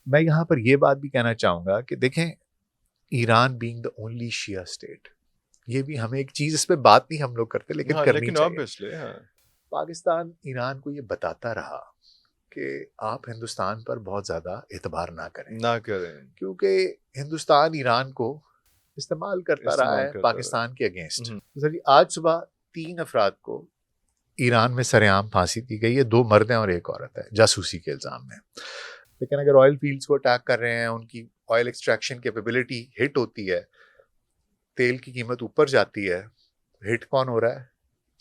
मैं यहाँ पर ये बात भी कहना चाहूँगा कि देखें, Iran being the only Shia state, ये भी हमें एक चीज़, इस पे बात नहीं हम लोग करते लेकिन हाँ, करनी लेकिन चाहिए। ऑब्वियसली हाँ, पाकिस्तान ईरान को ये बताता रहा कि आप हिंदुस्तान पर बहुत ज़्यादा एतबार ना करें, ना करें, क्योंकि हिंदुस्तान ईरान को इस्तेमाल करता रहा इस्तेमाल है करता रहा। पाकिस्तान के अगेंस्ट। हुँ, सर, आज सुबह 3 अफराद को ईरान में सरेआम फांसी दी गई है, 2 मर्द हैं और 1 औरत है, जासूसी के इल्ज़ाम में। लेकिन अगर ऑयल फील्ड्स को अटैक कर रहे हैं, उनकी ऑयल एक्सट्रैक्शन कैपेबिलिटी हिट होती है, तेल की कीमत ऊपर जाती है, हिट कौन हो रहा है?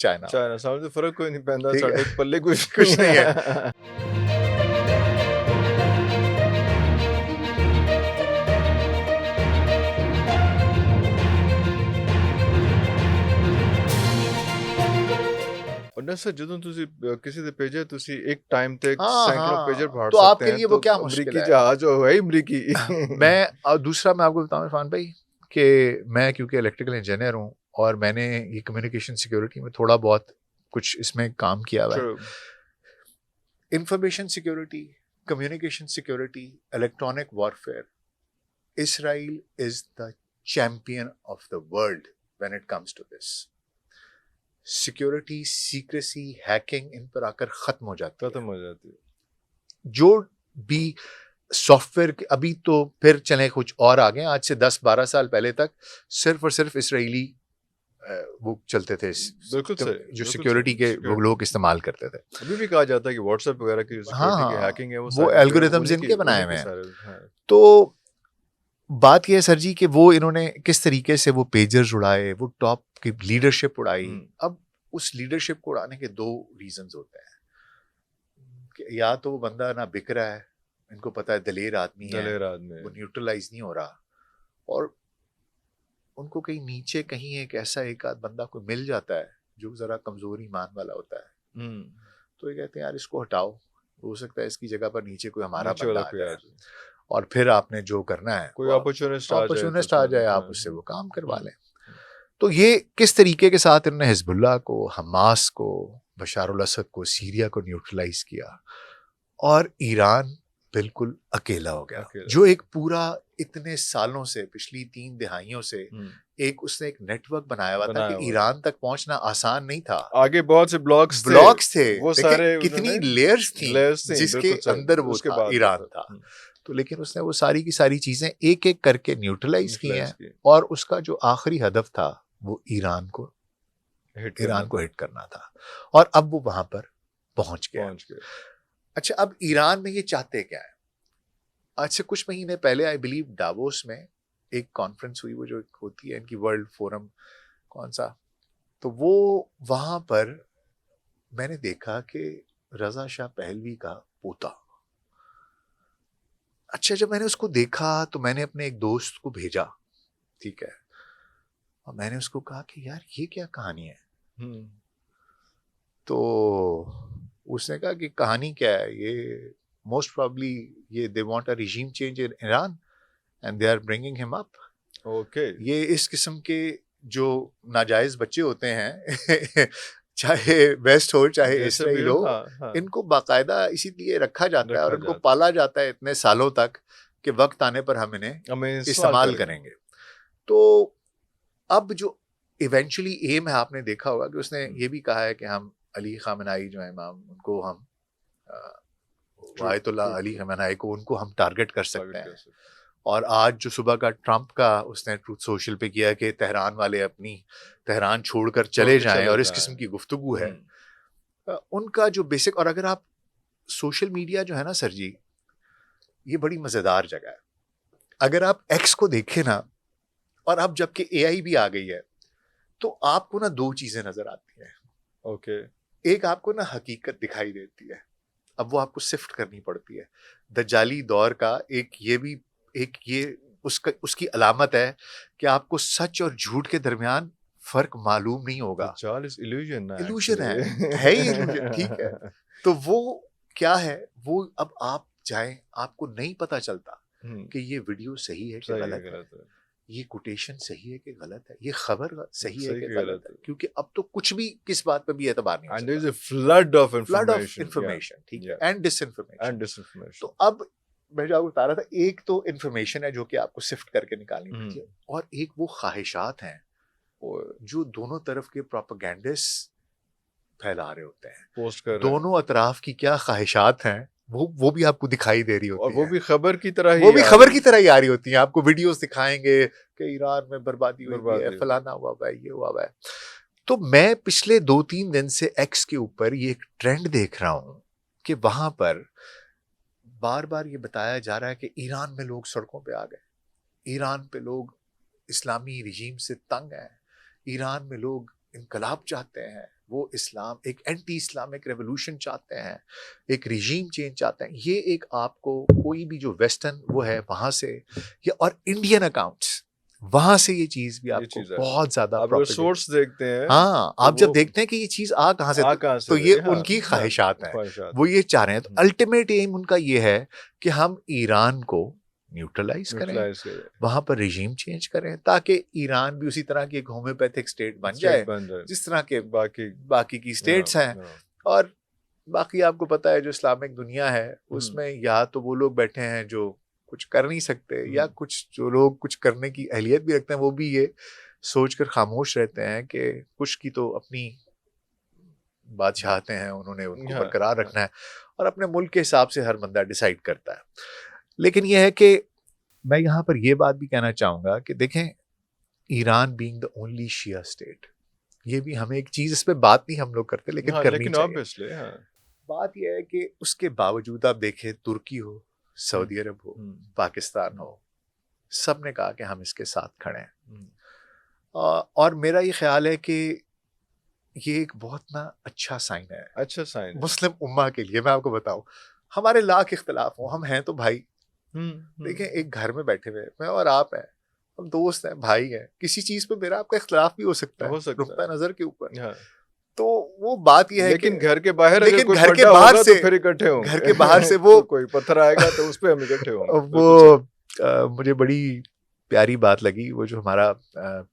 चाइना हो रहा चाइना सामने तो फ़र्क कोई नहीं पैंदा, है, ठीक साढ़े है? पल्ले कुछ नहीं कुछ नहीं है। है। और ना सर ਜਦੋਂ ਤੁਸੀਂ ਕਿਸੇ ਦੇ ਭੇਜੇ ਤੁਸੀਂ ਇੱਕ ਟਾਈਮ ਤੇ हाँ, सैकड़ों पेजर हाँ, फाड़ तो सकते आपके हैं लिए वो तो क्या मुश्किल अमेरिकी है? जहाज हो है अमेरिकी। दूसरा मैं आपको बताऊँ इरफान भाई, कि मैं क्योंकि इलेक्ट्रिकल इंजीनियर हूँ और मैंने ये कम्युनिकेशन सिक्योरिटी में थोड़ा बहुत कुछ इसमें काम किया हुआ है। True. Information security, communication security, electronic warfare, Israel is the champion of the world when it comes to this. Security, secrecy, hacking इन पर आकर खत्म हो जाती है। खत्म हो जाती है। जो भी सॉफ्टवेयर के, अभी तो फिर चले कुछ और आगे, आज से 10-12 साल पहले तक सिर्फ और सिर्फ इसराइली वो चलते थे, बिल्कुल सही, जो बिल्कुल सिक्योरिटी सही, के वो सिक्योरिटी। लोग इस्तेमाल करते थे। अभी भी कहा जाता है कि व्हाट्सएप वगैरह की जो हाँ, सिक्योरिटी की हाँ, हैकिंग है वो वो सारी जो है एल्गोरिथम्स इनके बनाए उन्हीं हुए के हैं। सारे हाँ। तो बात यह है सर जी कि वो इन्होंने किस तरीके से वो पेजर्स उड़ाए, वो टॉप की लीडरशिप उड़ाई। अब उस लीडरशिप को उड़ाने के 2 रीजंस होते हैं कि या तो वो बंदा ना बिक रहा है, इनको पता है दलेर आदमी है, दलेर आदमी वो न्यूट्रलाइज नहीं हो रहा, और उनको कहीं नीचे कहीं एक ऐसा एक आध बंदा कोई मिल जाता है जो जरा कमजोर ईमान वाला होता है, तो ये कहते हैं यार इसको हटाओ, हो सकता है इसकी जगह पर नीचे कोई हमारा नीचे बंदा वाला आ कोई आ जाए, जाए, और फिर आपने जो करना है कोई वो अपॉर्चुनिस्ट आ जाए तो अपॉर्चुनिस्ट आ फिर जाए, आप हाँ, उससे वो काम करवा लें। तो ये किस तरीके के साथ इन्होंने हिजबुल्लाह को, हमास को, बशारुल असद को, सीरिया को न्यूट्रलाइज किया, और ईरान बिल्कुल अकेला हो गया, जो एक पूरा इतने सालों से, पिछली 3 दिहाइयों से एक उसने एक नेटवर्क बनाया हुआ था कि ईरान तक पहुंचना आसान नहीं था। आगे बहुत से ब्लॉक्स थे, वो सारे कितनी लेयर्स थी जिसके अंदर वो था, ईरान था। तो लेकिन उसने वो सारी की सारी चीजें एक एक करके न्यूट्रलाइज की हैं, और उसका जो आखिरी हदफ था वो ईरान को हिट करना था, और अब वो वहां पर पहुंच गया। अच्छा, अब ईरान में ये चाहते क्या है? आज से कुछ महीने पहले आई बिलीव डावोस में एक कॉन्फ्रेंस हुई, वो जो होती है इनकी वर्ल्ड फोरम, कौन सा, तो वो वहां पर मैंने देखा कि रजा शाह पहलवी का पोता। अच्छा, जब मैंने उसको देखा तो मैंने अपने एक दोस्त को भेजा, ठीक है, और मैंने उसको कहा कि यार ये क्या कहानी है? तो उसने कहा कि कहानी क्या है, ये मोस्ट प्रॉब्ली ये they want a regime change in Iran and they are bringing him up. Okay, ये इस किस्म के जो नाजायज बच्चे होते हैं चाहे वेस्ट हो चाहे इसराइल हो, इनको बाकायदा इसीलिए रखा जाता है और इनको पाला जाता है इतने सालों तक कि वक्त आने पर हम इन्हें इस्तेमाल करेंगे। तो अब जो इवेंचुअली एम है, आपने देखा होगा कि उसने ये भी कहा है कि हम अली खामेनेई जो है इमाम, उनको हम आयतुल्लाह अली खामेनेई को उनको हम टारगेट कर सकते हैं। और आज जो सुबह का ट्रंप का उसने ट्रूथ सोशल पे किया कि तेहरान वाले अपनी तेहरान छोड़कर चले जाएं, और इस किस्म की गुफ्तगू है उनका जो बेसिक। और अगर आप सोशल मीडिया जो है ना सर जी, ये बड़ी मजेदार जगह है। अगर आप एक्स को देखें ना, और अब जबकि एआई भी आ गई है, तो आपको ना 2 चीजें नजर आती हैं। ओके, एक आपको ना हकीकत दिखाई देती है, अब वो आपको सिफ्ट करनी पड़ती है। दज्जाली दौर का एक ये उसकी अलामत है कि आपको सच और झूठ के दरमियान फर्क मालूम नहीं होगा। इल्यूजन है ही इल्यूजन, ठीक है। तो वो क्या है, वो अब आप जाएं, आपको नहीं पता चलता कि ये वीडियो सही है कि गलत है, ये कोटेशन सही है कि गलत है, ये खबर सही है कि गलत है, क्योंकि अब तो कुछ भी किस बात पर भी एतबार नहीं होता। फ्लड ऑफ इंफॉर्मेशन, ठीक है, एंड डिसइंफॉर्मेशन। तो अब मैं जो आपको बता रहा था, एक तो इन्फॉर्मेशन है जो कि आपको सिफ्ट करके निकालनी पड़ती है, और एक वो ख्वाहिशात हैं जो दोनों तरफ के प्रोपेगेंडिस्ट फैला रहे होते हैं, पोस्ट कर रहे हैं। दोनों अतराफ की क्या ख्वाहिशात हैं वो भी आपको दिखाई दे रही होती और है, वो भी खबर की तरह ही, वो भी खबर की तरह ही आ रही होती है। आपको वीडियोस दिखाएंगे कि ईरान में बर्बादी हुई है, फलाना हुआ है, ये हुआ है। तो मैं पिछले 2-3 दिन से एक्स के ऊपर ये एक ट्रेंड देख रहा हूँ कि वहां पर बार बार ये बताया जा रहा है कि ईरान में लोग सड़कों पे आ गए, ईरान पे लोग इस्लामी रिजीम से तंग हैं, ईरान में लोग इनकलाब चाहते हैं, वो इस्लाम एक एंटी इस्लामिक रेवोल्यूशन चाहते हैं, एक रिजीम चेंज चाहते हैं। ये एक आपको कोई भी जो वेस्टर्न वो है वहां से, ये और इंडियन अकाउंट्स वहां से ये चीज भी आपको बहुत ज्यादा सोर्स देखते हैं। हाँ, आप जब देखते हैं कि ये चीज आ कहां से, तो ये उनकी ख्वाहिशात हैं, वो ये चाह रहे हैं। तो अल्टीमेट एम उनका ये है कि हम ईरान को न्यूट्रलाइज करें, वहां पर रिजीम चेंज करें, ताकि ईरान भी उसी तरह की एक होम्योपैथिक स्टेट बन जाए जिस तरह के बाकी की स्टेट्स हैं। और बाकी आपको पता है जो इस्लामिक दुनिया है उसमें या तो वो लोग बैठे हैं जो कुछ कर नहीं सकते, या कुछ जो लोग कुछ करने की अहलियत भी रखते हैं, वो भी ये सोचकर खामोश रहते हैं कि कुछ की तो अपनी बादशाहतें हैं, उन्होंने उनको बरकरार रखना है, और अपने मुल्क के हिसाब से हर बंदा डिसाइड करता है। लेकिन यह है कि मैं यहाँ पर यह बात भी कहना चाहूँगा कि देखें, Iran being the only Shia state, ये भी हमें एक चीज़, इस पे बात नहीं हम लोग करते लेकिन करनी चाहिए। बात यह है कि उसके बावजूद आप देखें, तुर्की हो, सऊदी अरब हो, पाकिस्तान हो, सब ने कहा कि हम इसके साथ खड़े हैं। और मेरा ये ख्याल है कि ये एक बहुत ना अच्छा साइन है, अच्छा साइन मुस्लिम उम्मा के लिए। मैं आपको बताऊं, हमारे लाख इख्तलाफ हो, हम हैं तो भाई। देखें, एक घर में बैठे हुए मैं और आप हैं, हम दोस्त हैं, भाई हैं, किसी चीज पे मेरा आपका इख्तलाफ भी हो सकता है, नुक्ता नजर के ऊपर। तो वो बात यह है लेकिन घर के बाहर, लेकिन घर के बाहर से तो फिर इकट्ठे होंगे, घर के बाहर से वो कोई पत्थर आएगा तो उस पे हम इकट्ठे होंगे। वो मुझे बड़ी प्यारी बात लगी, वो जो हमारा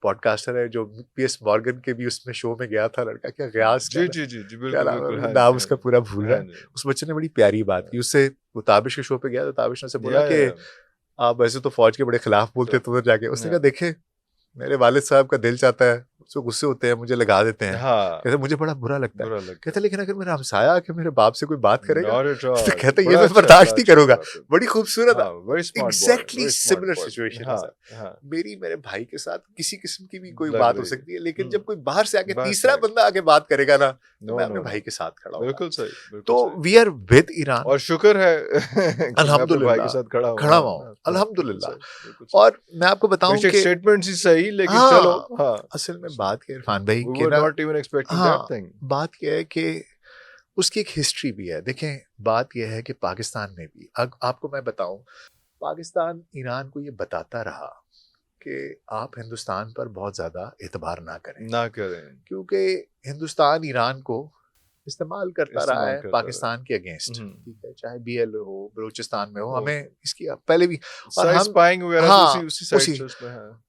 पॉडकास्टर है जो पीएस मॉर्गन के भी उसमें शो में गया था, लड़का क्या गयास, जी बिल्कुल नाम उसका पूरा भूल रहा है। उस बच्चे ने बड़ी प्यारी बात की, उससे वो ताबिश के शो पे गया तो ताबिश ने से बोला कि आप वैसे तो फौज के बड़े खिलाफ बोलते, तो उधर जाके उसने कहा देखे मेरे वालिद साहब का दिल चाहता है, उसको गुस्से होते हैं, मुझे लगा देते हैं। कहते मुझे बड़ा बुरा लगता है। कहते लेकिन अगर मेरा हमसाया आके मेरे बाप से कोई बात करेगा तो कहते ये मैं बर्दाश्त नहीं करूंगा। बड़ी खूबसूरत, एग्जैक्टली सिमिलर सिचुएशन है मेरी मेरे भाई के साथ। किसी किस्म की भी कोई बात हो सकती है, लेकिन जब कोई बाहर से आके तीसरा बंदा आके बात करेगा ना, तो मैं अपने भाई के साथ खड़ा हूँ। बिल्कुल सही। तो वी आर विद ईरान, और शुक्र है अल्हम्दुलिल्लाह के साथ खड़ा हूँ, अल्हम्दुलिल्लाह। और मैं आपको बताऊं कि स्टेटमेंट ही सही, लेकिन चलो असल में बात क्या इरफान भाई, बात क्या है कि उसकी एक हिस्ट्री भी है। देखें, बात यह है कि पाकिस्तान में भी आपको मैं बताऊं, पाकिस्तान ईरान को ये बताता रहा कि आप हिंदुस्तान पर बहुत ज़्यादा एतबार ना करें, क्योंकि हिंदुस्तान ईरान को इस्तेमाल करता रहा है पाकिस्तान के अगेंस्ट, ठीक है, चाहे BL हो, बलूचिस्तान में हो, हमें इसकी पहले भी, और हम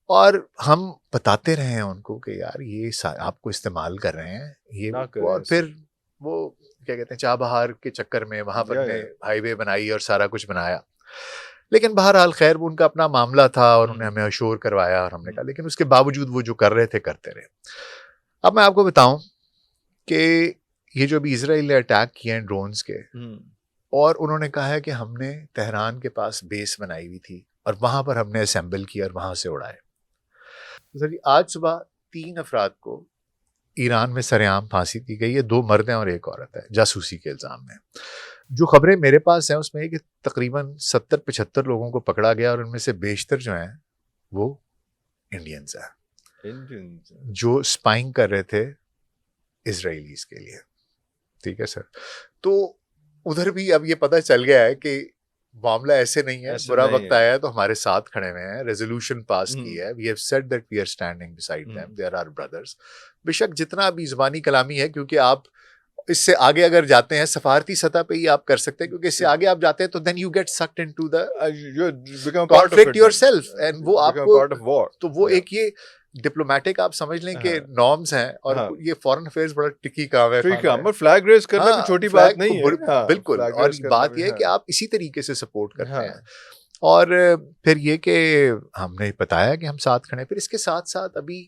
और हम बताते रहे हैं उनको कि यार ये आपको इस्तेमाल कर रहे हैं ये, और फिर वो क्या कहते हैं, चाबहार के चक्कर में वहां पर ने हाईवे बनाई और सारा कुछ बनाया। लेकिन बहरहाल खैर वो उनका अपना मामला था और उन्होंने हमें अश्योर करवाया और हमने कहा, लेकिन उसके बावजूद वो जो कर रहे थे करते रहे। अब मैं आपको बताऊं कि ये जो अभी इजराइल ने अटैक किए हैं ड्रोन्स के, और उन्होंने कहा है कि हमने तेहरान के पास बेस बनाई हुई थी और वहां पर हमने असेंबल किया और वहां से उड़ाए। तो आज सुबह 3 अफराद को ईरान में सरेआम फांसी दी गई है, 2 मर्द हैं और 1 औरत है, जासूसी के इल्जाम में। जो खबरें मेरे पास हैं उसमें कि तकरीबन 70-75 लोगों को पकड़ा गया और उनमें से बेशतर जो हैं वो इंडियंस हैं, जो स्पाइंग कर रहे थे इजराइलीज के लिए। ठीक है सर, तो उधर भी अब ये पता चल गया है कि मामला ऐसे नहीं है, बुरा वक्त आया है तो हमारे साथ खड़े हुए हैं, रेजोल्यूशन पास की है, we have said that we are standing beside them, they are our brothers. बेशक जितना भी जुबानी कलामी है, क्योंकि आप इससे आगे अगर जाते हैं सफारती सतह पे ही आप कर सकते हैं, क्योंकि इससे आगे आप जाते हैं तो then you get sucked into the conflict yourself, and वो आपको तो वो एक ये डिप्लोमेटिक आप समझ लें कि नॉर्म्स हैं, और ये फॉरेन अफेयर्स बड़ा टिकी काम है। फ्लैग रेज करना भी छोटी बात नहीं है। बिल्कुल, और बात ये है कि आप इसी तरीके से सपोर्ट करते हैं। और फिर ये कि हमने बताया कि हम साथ खड़े। फिर इसके साथ साथ अभी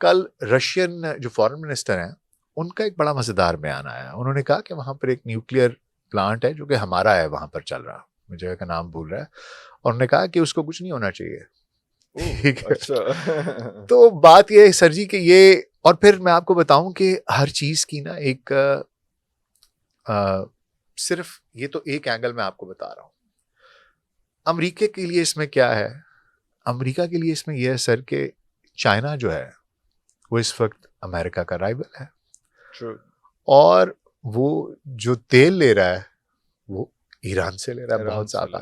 कल रशियन जो फॉरेन मिनिस्टर हैं उनका एक बड़ा मज़ेदार बयान आया। उन्होंने कहा कि वहाँ पर एक न्यूक्लियर प्लांट है जो कि हमारा है, वहाँ पर चल रहा, मुझे जगह का नाम भूल रहा है, और उन्होंने कहा कि उसको कुछ नहीं होना चाहिए। ठीक है, अच्छा। तो बात ये है सर जी कि ये, और फिर मैं आपको बताऊं कि हर चीज़ की ना एक सिर्फ ये तो एक एंगल मैं आपको बता रहा हूँ। अमेरिका के लिए इसमें क्या है, अमेरिका के लिए इसमें यह है सर कि चाइना जो है वो इस वक्त अमेरिका का राइवल है। True. और वो जो तेल ले रहा है वो ईरान से ले रहा है बहुत ज्यादा,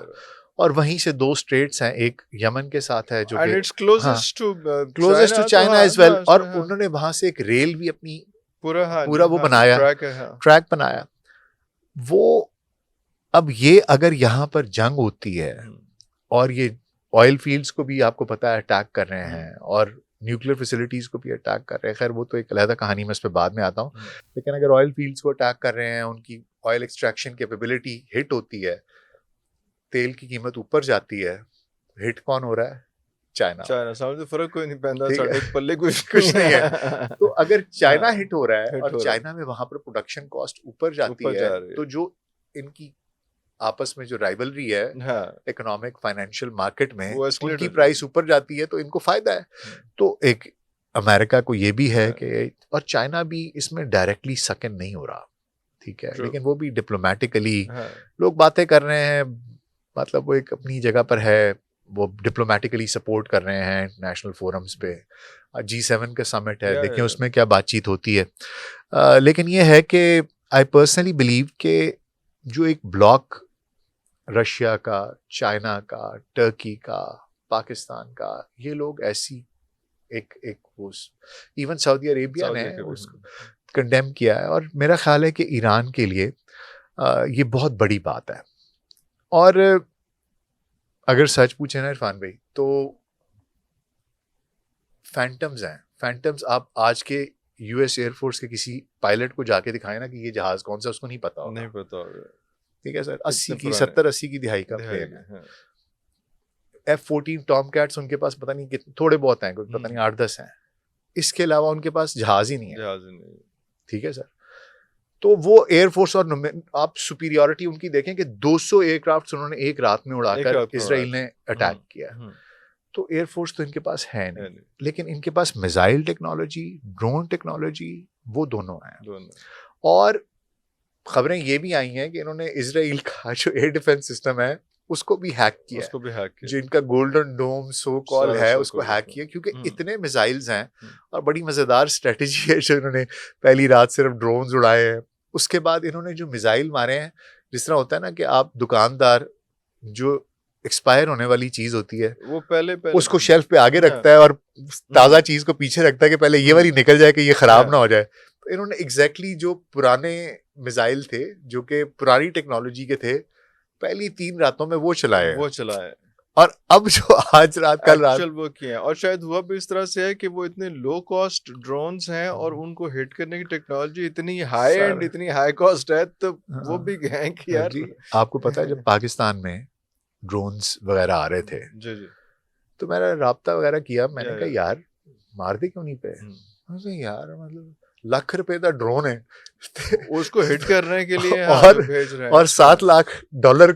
और वहीं से 2 स्टेट्स हैं, एक यमन के साथ है जो closest to China as well, और उन्होंने वहां से एक रेल भी अपनी पूरा वो बनाया, ट्रैक बनाया वो। अब ये अगर यहाँ पर जंग होती है और ये ऑयल फील्ड्स को भी आपको पता है अटैक कर रहे हैं और न्यूक्लियर फैसिलिटीज को भी अटैक कर रहे हैं, खैर वो तो एक अलग कहानी, मैं इस पर बाद में आता हूँ। लेकिन अगर ऑयल फील्ड्स को अटैक कर रहे हैं, उनकी ऑयल एक्सट्रैक्शन कैपेबिलिटी हिट होती है, तेल की कीमत ऊपर जाती है, हिट कौन हो रहा है? चाइना। समझ फर्क कोई नहीं पैदा, साढ़े पल्ले कुछ नहीं है। तो अगर चाइना हिट हो रहा है और चाइना में वहां पर प्रोडक्शन कॉस्ट ऊपर जाती है, तो जो इनकी आपस में जो राइवलरी है इकोनॉमिक फाइनेंशियल मार्केट में, उनकी प्राइस ऊपर जाती है, तो इनको फायदा है। तो एक अमेरिका को ये भी है कि, और चाइना भी इसमें डायरेक्टली सकन नहीं हो रहा, ठीक है, लेकिन वो भी डिप्लोमेटिकली लोग बातें कर रहे हैं, मतलब वो एक अपनी जगह पर है, वो डिप्लोमेटिकली सपोर्ट कर रहे हैं इंटरनेशनल फोरम्स पे। G7 का समिट है, देखिए उसमें क्या बातचीत होती है। लेकिन ये है कि आई पर्सनली बिलीव कि जो एक ब्लॉक रशिया का, चाइना का, टर्की का, पाकिस्तान का, ये लोग ऐसी एक वो इवन सऊदी अरेबिया ने उसको कंडेम किया है, और मेरा ख्याल है कि ईरान के लिए ये बहुत बड़ी बात है। और अगर सच पूछे ना इरफान भाई, तो फैंटम्स हैं, फैंटम्स आप आज के यूएस एयरफोर्स के किसी पायलट को जाके दिखाए ना कि ये जहाज कौन सा, उसको नहीं पता होगा। नहीं पता होगा, ठीक है सर, 70-80 की दिहाई का प्लेन है। F-14 टॉम कैट्स उनके पास पता नहीं कितने, थोड़े बहुत हैं, पता नहीं 8-10 हैं, इसके अलावा उनके पास जहाज ही नहीं है। ठीक है सर, तो वो एयरफोर्स, और आप सुपीरियरिटी उनकी देखें कि 200 एयरक्राफ्ट उन्होंने एक रात में उड़ाकर इजराइल ने अटैक किया। तो एयरफोर्स तो इनके पास है नहीं, लेकिन इनके पास मिसाइल टेक्नोलॉजी, ड्रोन टेक्नोलॉजी, वो दोनों हैं। और खबरें ये भी आई हैं कि इन्होंने इजराइल का जो एयर डिफेंस सिस्टम है उसको भी हैक किया, जो इनका गोल्डन डोम सो कॉल है उसको हैक किया, क्योंकि इतने मिसाइल्स हैं। और बड़ी मजेदार स्ट्रेटजी है जो इन्होंने पहली रात सिर्फ ड्रोन्स उड़ाए हैं, उसके बाद इन्होंने जो मिसाइल मारे हैं, जिस तरह होता है ना कि आप दुकानदार जो एक्सपायर होने वाली चीज होती है वो पहले उसको शेल्फ पे आगे रखता है और ताजा चीज को पीछे रखता है कि पहले ये वाली निकल जाए कि ये खराब ना हो जाए। तो इन्होंने एग्जैक्टली जो पुराने मिसाइल थे, जो कि पुरानी टेक्नोलॉजी के थे, पहली 3 रातों में वो चलाए। और अब जो आज रात कल रात वो किए हैं, और शायद हुआ भी इस तरह से है कि वो इतने लो कॉस्ट ड्रोन्स हैं और उनको हिट करने की टेक्नोलॉजी इतनी हाई एंड, इतनी हाई कॉस्ट है, तो वो भी हैं कि यार आपको पता है जब पाकिस्तान में ड्रोन्स वगैरह आ रहे थे जी तो मैंने राब्ता वगैरह किया, मैंने कहा यार मार दे क्यों नहीं पे, यार मतलब लाख रुपए का ड्रोन है उसको हिट करने के लिए और भेज रहे हैं, और $7 लाख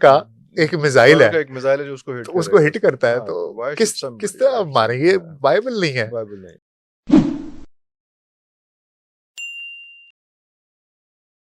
का एक मिसाइल है, जो उसको हिट करता है। तो किस तरह मारेंगे? वायबल नहीं है।